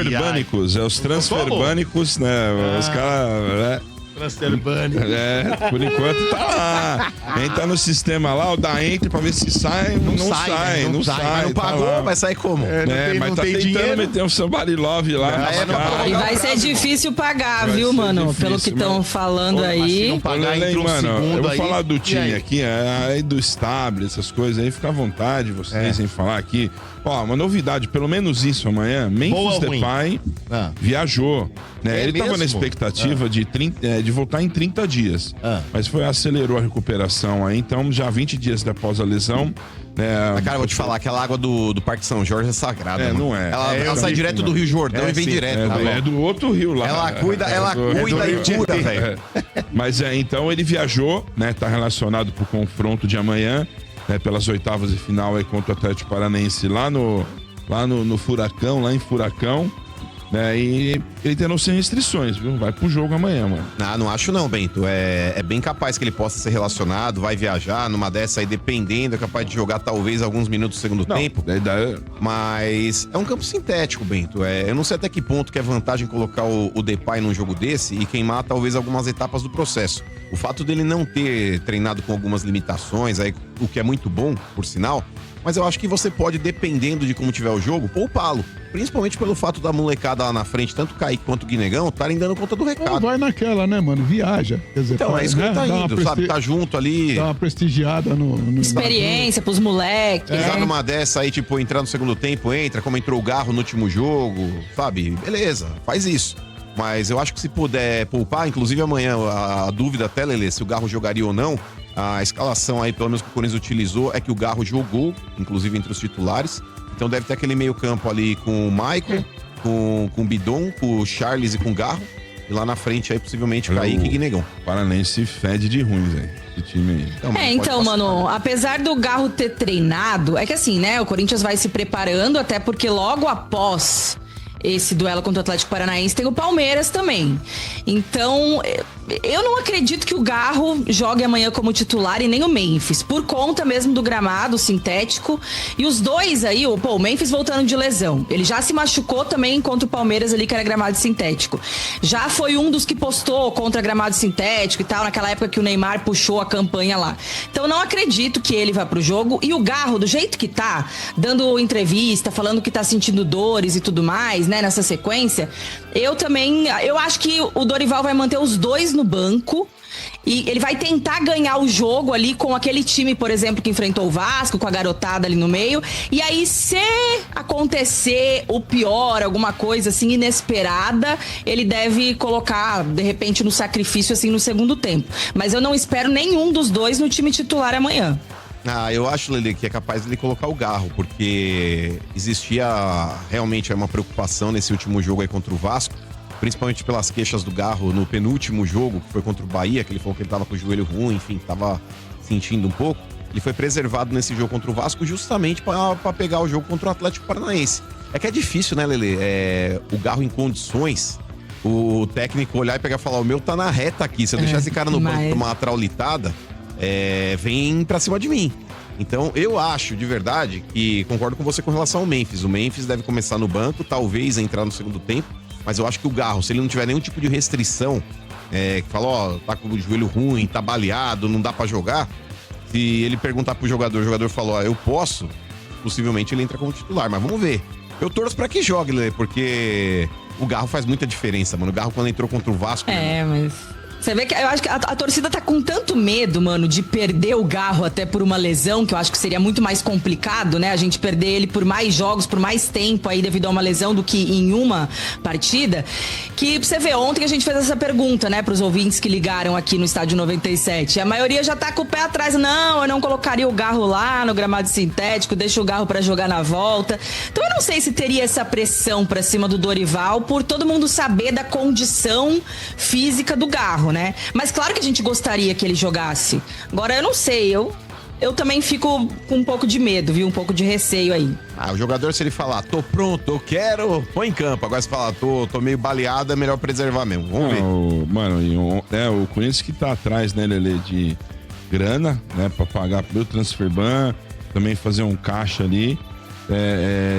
transferbânicos, os transferbânicos, né? Os caras, né? Transferbânico. Por enquanto tá lá. Entra no sistema lá, o da Entre pra ver se sai, não sai. Mas não pagou, vai sair como? Mas tá tentando dinheiro. meter um somebody love lá. E vai ser difícil pagar, viu, mano? difícil, pelo que estão falando aí. não pagar, Lelê, entra um mano, eu segundo vou aí. falar do E time aí? aqui, aí do Stable, essas coisas aí, fica à vontade vocês em falar aqui. Ó, uma novidade, pelo menos isso amanhã, Boa Memphis ou ruim? Depay viajou, né? É Ele tava mesmo? na expectativa de voltar em 30 dias, mas acelerou a recuperação aí, então já 20 dias após a lesão, né? Mas, cara, eu vou te falar, aquela água do Parque São Jorge é sagrada. É, mano. não é. Ela sai direto do Rio Jordão e vem sim, direto. é do outro rio lá. Ela cuida e cura, velho. Mas então ele viajou, né? Tá relacionado pro confronto de amanhã, né, pelas oitavas de final aí contra o Atlético Paranaense lá no Furacão, lá em Furacão, né? E ele tendo sem restrições, viu? Vai pro jogo amanhã, mano. Não acho não, Bento. É bem capaz que ele possa ser relacionado, vai viajar, numa dessa aí, dependendo, é capaz de jogar talvez alguns minutos do segundo tempo. Mas é um campo sintético, Bento. Eu não sei até que ponto que é vantagem colocar o Depay num jogo desse e queimar talvez algumas etapas do processo. O fato dele não ter treinado com algumas limitações, aí, o que é muito bom, por sinal, mas eu acho que você pode, dependendo de como tiver o jogo, poupá-lo. Principalmente pelo fato da molecada lá na frente, tanto o Kaique quanto o Guinegão, estarem dando conta do recado. Vai naquela, né, mano? Viaja. Quer dizer, Então, é isso que ele tá indo, sabe? Tá junto ali. Dá uma prestigiada no Experiência pros moleques, Já né? numa dessa aí, tipo, entrar no segundo tempo, entra, como entrou o Garro no último jogo, sabe? Beleza, faz isso. Mas eu acho que se puder poupar, inclusive amanhã, a dúvida até, Lelê, se o Garro jogaria ou não, a escalação aí, pelo menos que o Corinthians utilizou, é que o Garro jogou, inclusive entre os titulares. Então deve ter aquele meio campo ali com o Maicon, com o Bidon, com o Charles e com o Garro. E lá na frente aí, possivelmente, Kaique e Guinegão. Paranense fede de ruim, velho. Esse time aí. Então, mano, apesar do Garro ter treinado, é que assim, né, o Corinthians vai se preparando, até porque logo após esse duelo contra o Atlético Paranaense tem o Palmeiras também. Então, eu não acredito que o Garro jogue amanhã como titular e nem o Memphis, por conta mesmo do gramado sintético. E os dois aí, o Memphis voltando de lesão. Ele já se machucou também contra o Palmeiras ali, que era gramado sintético. Já foi um dos que postou contra gramado sintético e tal, naquela época que o Neymar puxou a campanha lá. Então, não acredito que ele vá pro jogo. E o Garro, do jeito que tá, dando entrevista, falando que tá sentindo dores e tudo mais, né, nessa sequência, eu acho que o Dorival vai manter os dois no banco e ele vai tentar ganhar o jogo ali com aquele time, por exemplo, que enfrentou o Vasco, com a garotada ali no meio. E aí, se acontecer o pior, alguma coisa assim inesperada, ele deve colocar, de repente, no sacrifício assim no segundo tempo. Mas eu não espero nenhum dos dois no time titular amanhã. Eu acho, Lelê, que é capaz de ele colocar o Garro, porque existia realmente uma preocupação nesse último jogo aí contra o Vasco, principalmente pelas queixas do Garro no penúltimo jogo, que foi contra o Bahia, que ele falou que ele tava com o joelho ruim, enfim, tava sentindo um pouco. Ele foi preservado nesse jogo contra o Vasco justamente para pegar o jogo contra o Atlético Paranaense. É que é difícil, né, Lelê? O Garro em condições, o técnico olhar e pegar e falar, o meu tá na reta aqui, se eu deixar esse cara no banco tomar uma traulitada, vem pra cima de mim. Então, eu acho, de verdade, que concordo com você com relação ao Memphis. O Memphis deve começar no banco, talvez entrar no segundo tempo, mas eu acho que o Garro, se ele não tiver nenhum tipo de restrição, que fala, tá com o joelho ruim, tá baleado, não dá pra jogar, se ele perguntar pro jogador, o jogador falou, eu posso, possivelmente ele entra como titular, mas vamos ver. Eu torço pra que jogue, Lê, porque o Garro faz muita diferença, mano. O Garro, quando entrou contra o Vasco... Mas... Você vê que eu acho que a torcida tá com tanto medo, mano, de perder o Garro até por uma lesão, que eu acho que seria muito mais complicado, né? A gente perder ele por mais jogos, por mais tempo aí devido a uma lesão do que em uma partida. Que você vê, ontem a gente fez essa pergunta, né, pros ouvintes que ligaram aqui no Estádio 97. A maioria já tá com o pé atrás. Não, eu não colocaria o Garro lá no gramado sintético, deixa o Garro pra jogar na volta. Então eu não sei se teria essa pressão pra cima do Dorival por todo mundo saber da condição física do Garro, né? Mas claro que a gente gostaria que ele jogasse. Agora, eu não sei, eu também fico com um pouco de medo, viu? Um pouco de receio aí. O jogador, se ele falar, tô pronto, eu quero, põe em campo. Agora, se falar, tô meio baleado, é melhor preservar mesmo. Vamos ver. O Corinthians que tá atrás, né, Lelê, de grana, né, pra pagar pelo Transferban, também fazer um caixa ali.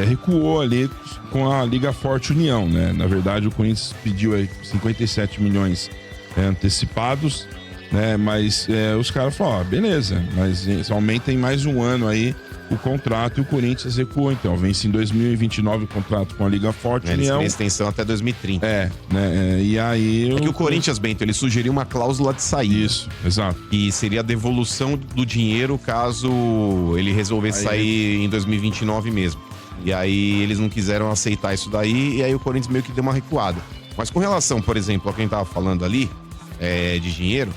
recuou ali com a Liga Forte União, né? Na verdade, o Corinthians pediu aí 57 milhões antecipados, né? Mas os caras falaram, beleza, mas aumenta em mais um ano aí o contrato e o Corinthians recuou, então. Vence em 2029 o contrato com a Liga Forte Eles União. têm extensão até 2030. Né? E aí... É que o Corinthians, Bento, ele sugeriu uma cláusula de saída. Isso, exato. E seria a devolução do dinheiro caso ele resolvesse sair em 2029 mesmo. E aí eles não quiseram aceitar isso daí, e aí o Corinthians meio que deu uma recuada. Mas com relação, por exemplo, a quem tava falando ali, de dinheiro,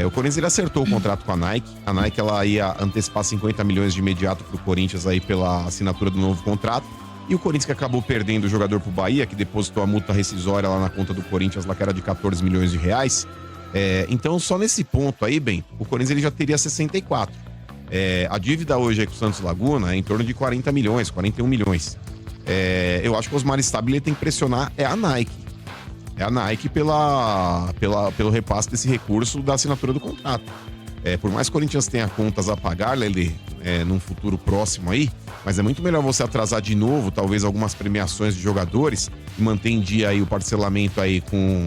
o Corinthians ele acertou o contrato com a Nike. A Nike ela ia antecipar 50 milhões de imediato pro Corinthians aí pela assinatura do novo contrato. E o Corinthians que acabou perdendo o jogador pro Bahia, que depositou a multa rescisória lá na conta do Corinthians, lá que era de 14 milhões de reais. Então, só nesse ponto aí, bem, o Corinthians ele já teria 64. A dívida hoje aí com o Santos Laguna é em torno de 40 milhões, 41 milhões. Eu acho que o Osmar Stabile tem que pressionar a Nike. É a Nike pelo repasse desse recurso da assinatura do contrato. Por mais que o Corinthians tenha contas a pagar, Lelê, num futuro próximo aí, mas é muito melhor você atrasar de novo, talvez, algumas premiações de jogadores e manter em dia aí o parcelamento aí com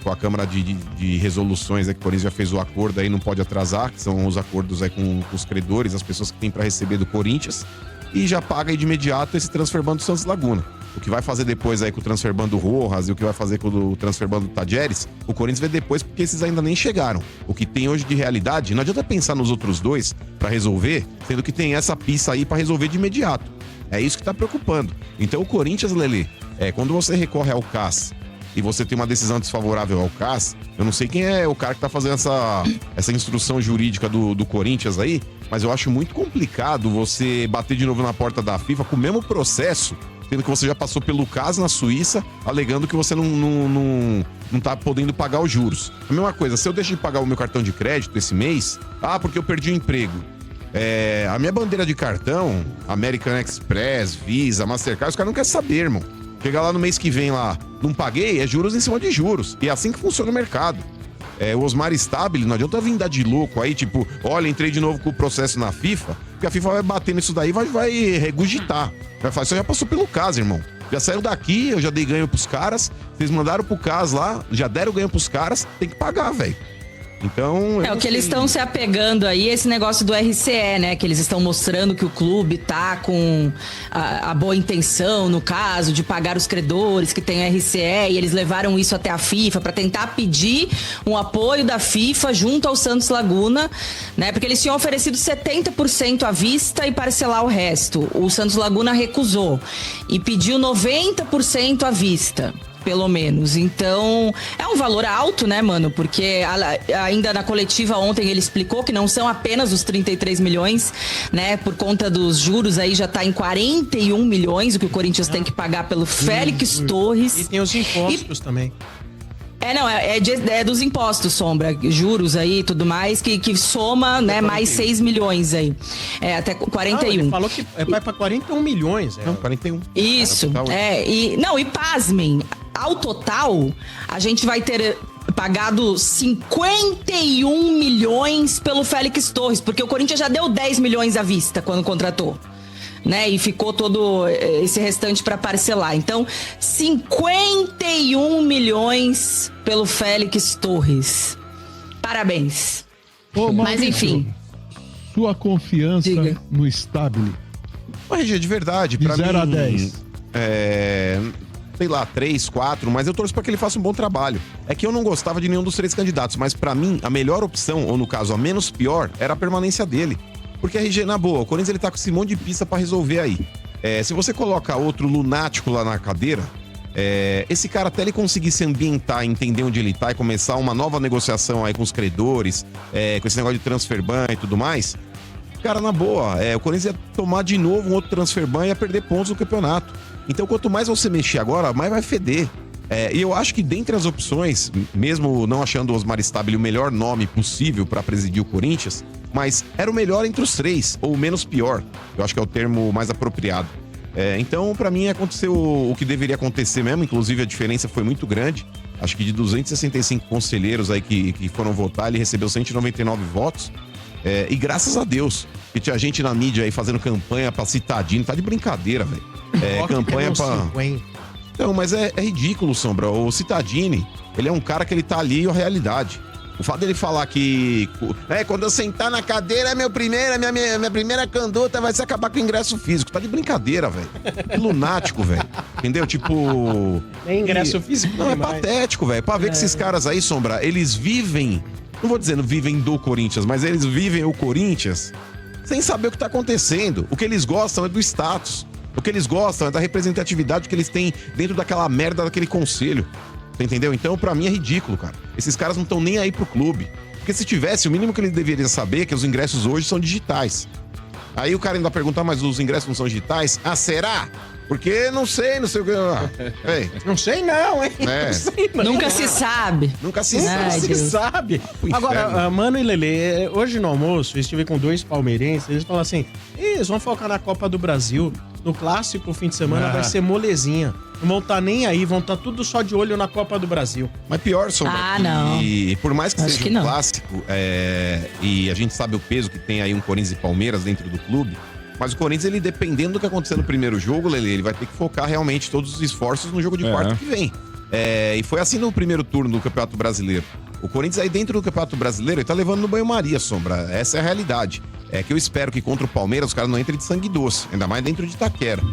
a Câmara de Resoluções, que o Corinthians já fez o acordo aí, não pode atrasar, que são os acordos aí com os credores, as pessoas que têm para receber do Corinthians, e já paga aí de imediato esse transferbando do Santos Laguna. O que vai fazer depois aí com o transferbando do Rojas e o que vai fazer com o transferbando do Tadjeres, o Corinthians vê depois, porque esses ainda nem chegaram. O que tem hoje de realidade, não adianta pensar nos outros dois para resolver, sendo que tem essa pista aí para resolver de imediato. É isso que tá preocupando. Então o Corinthians, Lelê, quando você recorre ao CAS e você tem uma decisão desfavorável ao CAS, eu não sei quem é o cara que tá fazendo essa instrução jurídica do Corinthians aí, mas eu acho muito complicado você bater de novo na porta da FIFA com o mesmo processo, sendo que você já passou pelo CAS na Suíça, alegando que você não tá podendo pagar os juros. A mesma coisa, se eu deixo de pagar o meu cartão de crédito esse mês, porque eu perdi o emprego. A minha bandeira de cartão, American Express, Visa, Mastercard, os caras não querem saber, irmão. Chegar lá no mês que vem lá, não paguei, é juros em cima de juros. E é assim que funciona o mercado. O Osmar Stabile, não adianta vir dar de louco aí, tipo, olha, entrei de novo com o processo na FIFA, porque a FIFA vai bater nisso daí e vai regurgitar. Vai falar, isso já passou pelo CAS, irmão. Já saiu daqui, eu já dei ganho pros caras, vocês mandaram pro CAS lá, já deram ganho pros caras, tem que pagar, velho. Então... o que eles estão se apegando aí, esse negócio do RCE, né? Que eles estão mostrando que o clube tá com a boa intenção, no caso, de pagar os credores que tem RCE, e eles levaram isso até a FIFA para tentar pedir um apoio da FIFA junto ao Santos Laguna, né? Porque eles tinham oferecido 70% à vista e parcelar o resto. O Santos Laguna recusou e pediu 90% à vista. Pelo menos. Então, é um valor alto, né, mano? Porque ainda na coletiva ontem ele explicou que não são apenas os 33 milhões, né? Por conta dos juros aí já tá em 41 milhões, o que o Corinthians tem que pagar pelo Félix Torres. E tem os impostos também. É dos impostos, Sombra, juros aí e tudo mais, que soma, né, mais 6 milhões aí. Até 41. Ele falou que vai pra 41 milhões. Não, 41. Isso, e pasmem, ao total, a gente vai ter pagado 51 milhões pelo Félix Torres, porque o Corinthians já deu 10 milhões à vista quando contratou. Né? E ficou todo esse restante para parcelar. Então, 51 milhões pelo Félix Torres. Parabéns. Mas enfim. Sua confiança no Stabile. RG, de verdade, pra mim... 0 a 10. Sei lá, 3, 4, mas eu torço pra que ele faça um bom trabalho. É que eu não gostava de nenhum dos 3 candidatos, mas pra mim, a melhor opção, ou no caso, a menos pior, era a permanência dele. Porque, RG, na boa, o Corinthians ele tá com esse monte de pista pra resolver aí. Se você coloca outro lunático lá na cadeira, esse cara, até ele conseguir se ambientar, entender onde ele tá e começar uma nova negociação aí com os credores, com esse negócio de transfer ban e tudo mais, cara, na boa, o Corinthians ia tomar de novo um outro transfer ban e ia perder pontos no campeonato. Então, quanto mais você mexer agora, mais vai feder. E eu acho que dentre as opções, mesmo não achando o Osmar Stabile o melhor nome possível para presidir o Corinthians, mas era o melhor entre os 3, ou o menos pior. Eu acho que é o termo mais apropriado. Então, para mim, aconteceu o que deveria acontecer mesmo. Inclusive, a diferença foi muito grande. Acho que de 265 conselheiros aí que foram votar, ele recebeu 199 votos. E graças a Deus, que tinha gente na mídia aí fazendo campanha pra Cittadini. Tá de brincadeira, velho. Campanha pra... Não, mas é ridículo, Sombra. O Cittadini, ele é um cara que ele tá ali, a realidade. O fato dele falar que... quando eu sentar na cadeira, minha primeira conduta vai ser acabar com o ingresso físico. Tá de brincadeira, velho. Que lunático, velho. Entendeu? Tipo... Nem ingresso físico. Não, é patético, velho. Pra ver que esses caras aí, Sombra, eles vivem... Não vou dizendo vivem do Corinthians, mas eles vivem o Corinthians sem saber o que tá acontecendo. O que eles gostam é do status. O que eles gostam é da representatividade que eles têm dentro daquela merda daquele conselho. Você entendeu? Então, pra mim, é ridículo, cara. Esses caras não estão nem aí pro clube. Porque se tivesse, o mínimo que eles deveriam saber é que os ingressos hoje são digitais. Aí o cara ainda pergunta, mas os ingressos não são digitais? Ah, será? Porque não sei o que... Não sei não, hein? Não sei não. Nunca se sabe. Nunca se sabe. Agora, Mano e Lelê, hoje no almoço, eu estive com 2 palmeirenses, eles falam assim, eles vão focar na Copa do Brasil, no clássico, fim de semana vai ser molezinha. Não vão estar nem aí, vão estar tudo só de olho na Copa do Brasil. Mas pior, Sombra, não. E por mais que Acho seja que um não. clássico, e a gente sabe o peso que tem aí um Corinthians e Palmeiras dentro do clube, mas o Corinthians, ele dependendo do que acontecer no primeiro jogo, Lelê, ele vai ter que focar realmente todos os esforços no jogo de quarta que vem. E foi assim no primeiro turno do Campeonato Brasileiro. O Corinthians aí dentro do Campeonato Brasileiro, ele tá levando no banho-maria, Sombra. Essa é a realidade. É que eu espero que contra o Palmeiras os caras não entrem de sangue doce, ainda mais dentro de Itaquera.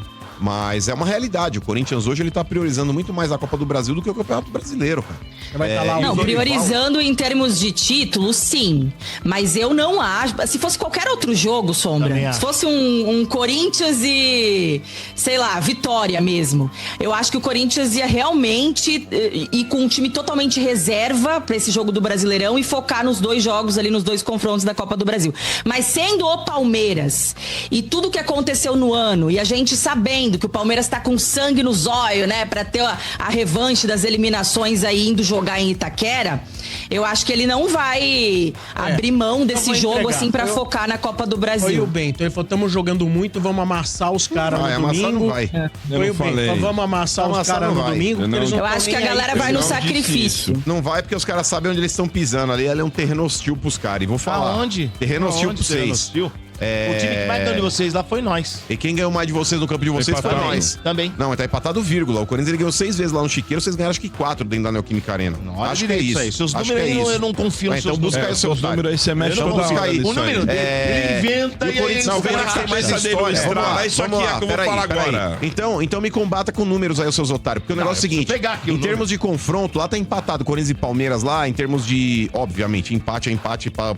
Mas é uma realidade. O Corinthians hoje ele tá priorizando muito mais a Copa do Brasil do que o Campeonato Brasileiro, cara. Vai tá lá Não, priorizando em termos de título, sim. Mas eu não acho... Se fosse qualquer outro jogo, Sombra, se fosse um Corinthians e, sei lá, Vitória mesmo, eu acho que o Corinthians ia realmente ir com um time totalmente reserva pra esse jogo do Brasileirão e focar nos 2 jogos ali, nos 2 confrontos da Copa do Brasil. Mas sendo o Palmeiras e tudo que aconteceu no ano, e a gente sabendo que o Palmeiras tá com sangue no zóio, né, pra ter a revanche das eliminações aí indo jogar em Itaquera, eu acho que ele não vai abrir mão desse jogo assim pra focar na Copa do Brasil. Foi o Bento, ele falou, estamos jogando muito, vamos amassar os caras no domingo. Não vai. Foi o Bento, vamos amassar os caras no domingo. Eu acho que a galera vai no sacrifício. Não vai porque os caras sabem onde eles estão pisando ali, é um terreno hostil pros caras, e vou falar. Aonde? Terreno hostil pra vocês. O time que mais ganhou de vocês lá foi nós. E quem ganhou mais de vocês no campo de vocês foi nós. Também. Não, mas tá empatado vírgula. O Corinthians ele ganhou 6 vezes lá no Chiqueiro, vocês ganharam acho que 4 dentro da Neoquímica Arena. Acho que é isso. Seus números aí eu não confio nos seus números. Então busca aí o seu número aí, você mexe toda hora. O número dele, ele inventa e aí... Não, o Corinthians tem mais história. Isso aqui é que eu vou falar agora. Então me combata com números aí, os seus otários. Porque o negócio é o seguinte, em termos de confronto, lá tá empatado Corinthians e Palmeiras lá, em termos de, obviamente, empate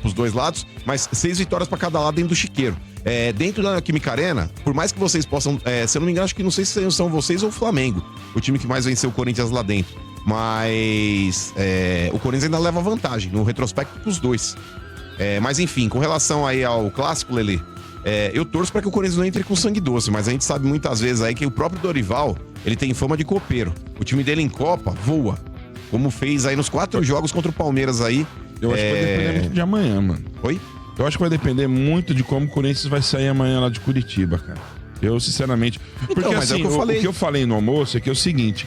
pros 2 lados, mas 6 vitórias pra cada lado dentro do Chiqueiro. Dentro da Química Arena, por mais que vocês possam... se eu não me engano, acho que não sei se são vocês ou o Flamengo, o time que mais venceu o Corinthians lá dentro. Mas o Corinthians ainda leva vantagem no retrospecto pros 2. Mas enfim, com relação aí ao clássico, Lelê, eu torço pra que o Corinthians não entre com sangue doce, mas a gente sabe muitas vezes aí que o próprio Dorival, ele tem fama de copeiro. O time dele em Copa voa, como fez aí nos 4 jogos contra o Palmeiras aí. Eu acho que vai depender muito de amanhã, mano. Oi? Eu acho que vai depender muito de como o Corinthians vai sair amanhã lá de Curitiba, cara. Eu, sinceramente... Porque mas assim, o que eu falei no almoço é que é o seguinte...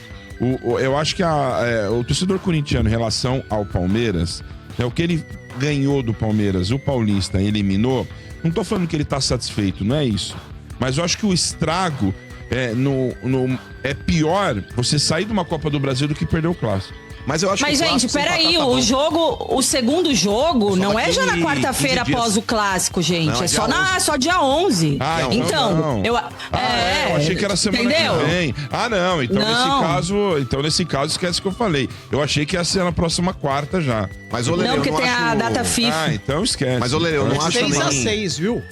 eu acho que o torcedor corintiano em relação ao Palmeiras, o que ele ganhou do Palmeiras, o Paulista eliminou, não tô falando que ele tá satisfeito, não é isso. Mas eu acho que o estrago é pior você sair de uma Copa do Brasil do que perder o Clássico. Mas eu acho que gente, peraí, o segundo jogo não é já na quarta-feira após o clássico, gente. Não, é só dia 11. Então, eu achei que era semana que vem. Não. Então nesse caso esquece o que eu falei. Eu achei que ia ser na próxima quarta já. Mas, Lelê, não, porque tem a data FIFA. Então esquece. Mas, Lelê, eu não acho 6-6, viu?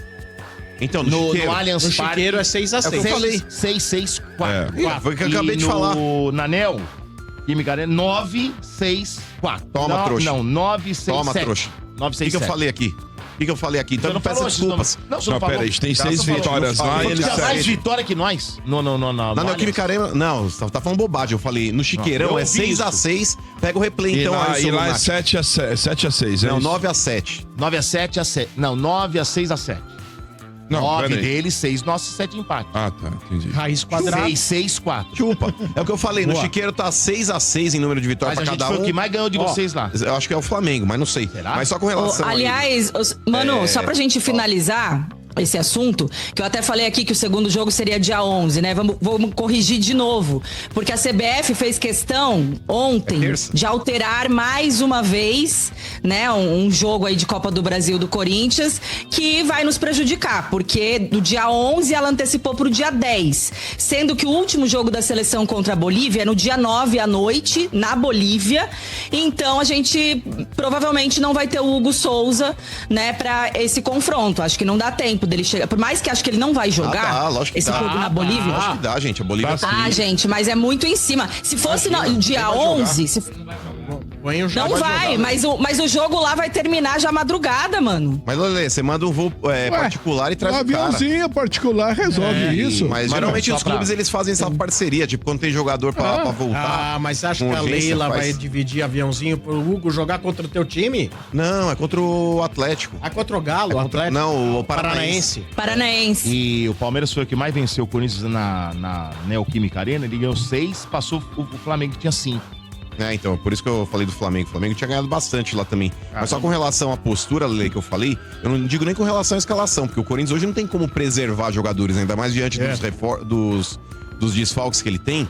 Então, no Allianz Parque... No Chiqueiro é 6-6. Eu falei. 6-6, 4. Foi o que eu acabei de falar. No Anel... Química Arena, 9-6-4. Toma, trouxa. Não, 9-6-7. Toma, trouxa. 9-6-7. O que eu falei aqui? Então não peça desculpas. Não, pera aí, a gente tem 6 vitórias lá e eles tinha mais vitória que nós. Na Neoquímica Arena, não, você tá falando bobagem. Eu falei, no Chiqueirão é 6-6. Pega o replay então aí. E lá é 7-6, Não, 9-7. 9-7 a 7. Não, 9-6 a 7. Não, 9 peraí. deles, 6 nossos e 7 empates. Ah, tá, entendi. Raiz quadrada. 6, 6, 4. Chupa. É o que eu falei, no Boa. Chiqueiro tá 6-6 em número de vitórias Mas a pra gente cada foi um. o que mais ganhou de vocês lá. Eu acho que é o Flamengo, mas não sei. Será? Mas só com relação Aliás, Manu, só pra gente finalizar esse assunto, que eu até falei aqui que o segundo jogo seria dia 11, né? Vamos corrigir de novo, porque a CBF fez questão ontem de alterar mais uma vez, né, um jogo aí de Copa do Brasil do Corinthians, que vai nos prejudicar, porque do dia 11 ela antecipou pro dia 10, sendo que o último jogo da seleção contra a Bolívia é no dia 9 à noite, na Bolívia, então a gente provavelmente não vai ter o Hugo Souza, né, pra esse confronto. Acho que não dá tempo dele chegar. Por mais que acho que ele não vai jogar esse jogo na Bolívia. Acho que dá, gente. A Bolívia Gente, mas é muito em cima. Se fosse no dia 11... Não vai, mas o jogo lá vai terminar já madrugada, mano. Mas, Lelê, você manda um voo particular e traz Um o cara. aviãozinho particular resolve isso. Mas geralmente os clubes eles fazem essa parceria, tipo, quando tem jogador pra voltar. Ah, mas você acha com que a urgência, Leila faz. vai dividir aviãozinho pro Hugo jogar contra o teu time? Não, é contra o Atlético. Ah, contra o Galo, o Atlético? Não, o Paranaense. Paranaense. E o Palmeiras foi o que mais venceu o Corinthians na Neoquímica Arena. Ele ganhou 6, passou o Flamengo que tinha 5. Então, por isso que eu falei do Flamengo. O Flamengo tinha ganhado bastante lá também. Mas só com relação à postura, Lele, que eu falei, eu não digo nem com relação à escalação, porque o Corinthians hoje não tem como preservar jogadores, ainda mais diante dos desfalques que ele tem.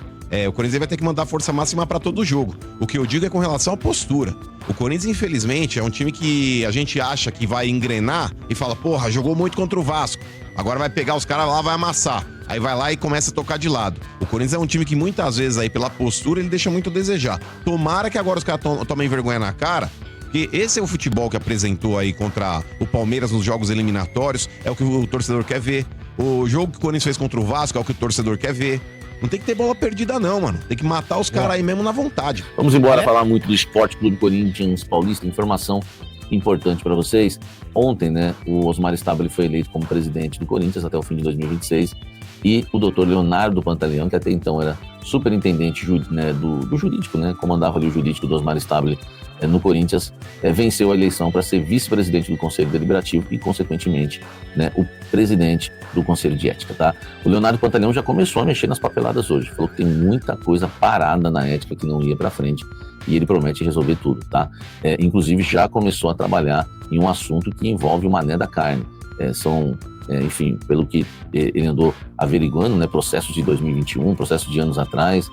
O Corinthians vai ter que mandar força máxima pra todo jogo. O que eu digo é com relação à postura. O Corinthians, infelizmente, é um time que a gente acha que vai engrenar e fala, porra, jogou muito contra o Vasco. Agora vai pegar os caras lá, vai amassar. Aí vai lá e começa a tocar de lado. O Corinthians é um time que muitas vezes aí, pela postura, ele deixa muito a desejar. Tomara que agora os caras tomem vergonha na cara, porque esse é o futebol que apresentou aí contra o Palmeiras nos jogos eliminatórios. É o que o torcedor quer ver. O jogo que o Corinthians fez contra o Vasco é o que o torcedor quer ver. Não tem que ter bola perdida não, mano. Tem que matar os caras aí mesmo na vontade. Vamos embora falar muito do Esporte Clube Corinthians Paulista. Informação importante para vocês. Ontem, né, o Osmar Stabile foi eleito como presidente do Corinthians até o fim de 2026 e o doutor Leonardo Pantaleão, que até então era superintendente do jurídico, né, comandava ali o jurídico do Osmar Stabile no Corinthians, venceu a eleição para ser vice-presidente do Conselho Deliberativo e, consequentemente, né, o presidente do Conselho de Ética, tá? O Leonardo Pantaleão já começou a mexer nas papeladas hoje, falou que tem muita coisa parada na ética que não ia para frente e ele promete resolver tudo, tá? Inclusive já começou a trabalhar em um assunto que envolve o mané da carne. Enfim, pelo que ele andou averiguando, né, processos de 2021, processos de anos atrás,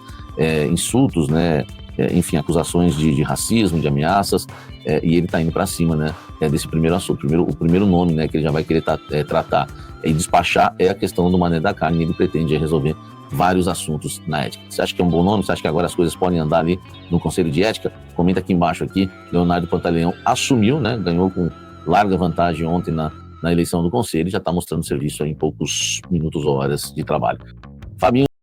insultos, né, enfim, acusações de racismo, de ameaças, e ele está indo para cima, né, desse primeiro assunto. O primeiro nome, né, que ele já vai querer tratar e despachar é a questão do mané da carne, e ele pretende resolver vários assuntos na ética. Você acha que é um bom nome? Você acha que agora as coisas podem andar ali no Conselho de Ética? Comenta aqui embaixo aqui. Leonardo Pantaleão assumiu, né, ganhou com larga vantagem ontem na eleição do Conselho e já está mostrando serviço aí em poucos minutos ou horas de trabalho. Fabinho.